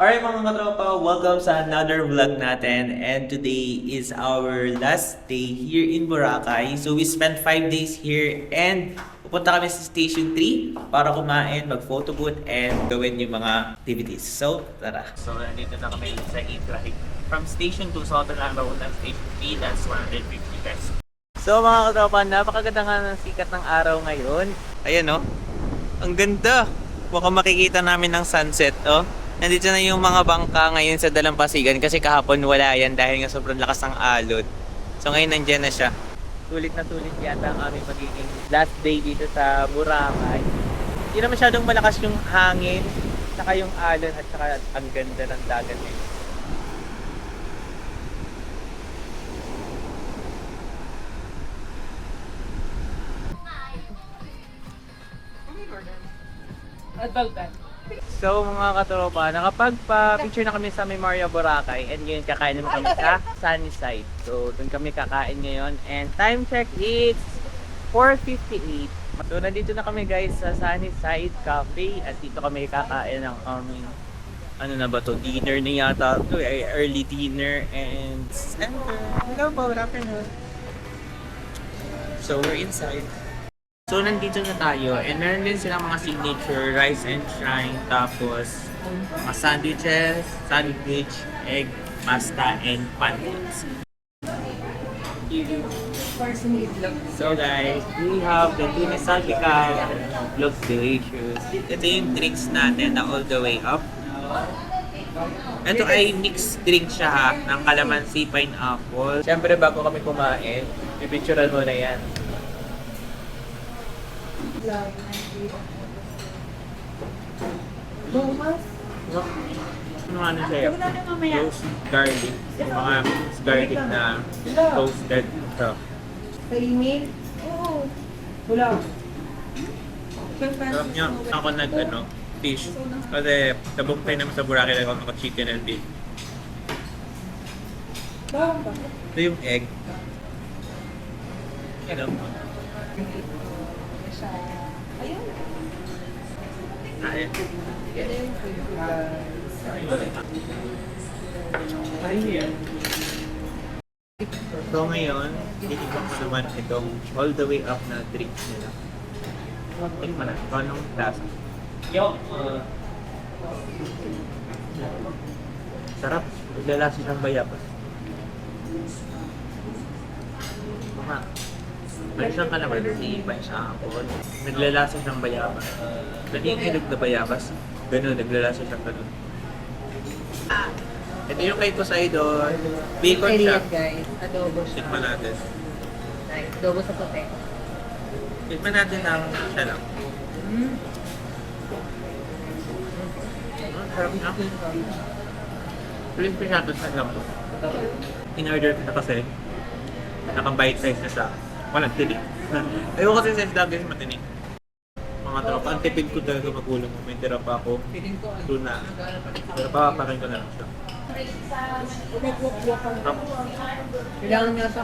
Alright mga katropa, welcome sa another vlog natin, and today is our last day here in Boracay. So we spent 5 days here and pupunta kami sa Station 3 para kumain, mag-photo booth, and gawin yung mga activities. So tara! So nandito na kami sa e-drive. From Station 2 sa Hotel Number 1 and Station 3, that's 150 pesos. So mga katropa, napakaganda nga ng sikat ng araw ngayon. Ayan oh, ang ganda! Mukhang makikita namin ng sunset oh. Nandito na yung mga bangka ngayon sa Dalampasigan kasi kahapon wala yan dahil nga sobrang lakas ng alon. So ngayon nandiyan na siya. Tulit na tulit yata ang aming magiging last day dito sa Boracay. Hindi na masyadong malakas yung hangin, saka yung alon at saka ang ganda ng dagat nito. So mga katropa, nakapagpa-picture na kami sa Memoria Boracay and ngayon kakain naman kami sa Sunnyside. So doon kami kakain ngayon and time check it's 4:58. So nandito na kami guys sa Sunnyside Cafe at dito kami kakain ng aming ano na ba to, dinner na yata to, early dinner and hello po, good afternoon. So we're inside. So, nandito na tayo and meron din silang mga signature rice and shrine, tapos mga sandwiches, sandwich, egg, pasta, and pancakes. So guys, we have the tuna salpicao, looks delicious. Ito yung drinks natin na all the way up. Ito ay mixed drink siya ha, ng calamansi, pineapple. Siyempre bago kami kumain, pipicturean mo na yan. Ano siya? Roast garlic. Yung mga garlic na toasted. So, Sa email? Oo. Wala. sarap niya. Ako fish. Kasi sabog tayo naman sa Boracay ako chicken and beef. Bawang ba? Ito yung egg. Ayun. Ayun. Ayun. So ngayon, titikman ko naman itong all the way up na drinks nila. Tikman na. Ito anong lasa? Sarap. Naglalasa siyang bayabas. Mga may siyang kalamansi, may siyang apple. Naglalasa siyang bayabas. Naghihinog na bayabas. Ganun, naglalasa siyang ganun. Ito yung kay Poseidon. Bacon siya. Guys, adobo siya. Tikman natin. Nice. Adobo sa puti. Tikman natin ang siya lang. Sarap na. Crispy siya doon sa lambot. In-order ko na kasi naka-bite size na siya. Walang tinig. Ayaw kasi size dami kasi matinig. Mga tropa, ang tipid ko talaga magulang mo. May tira pa ako. Tuna. Pero papapakin ko na lang siya. Kailangan niya sa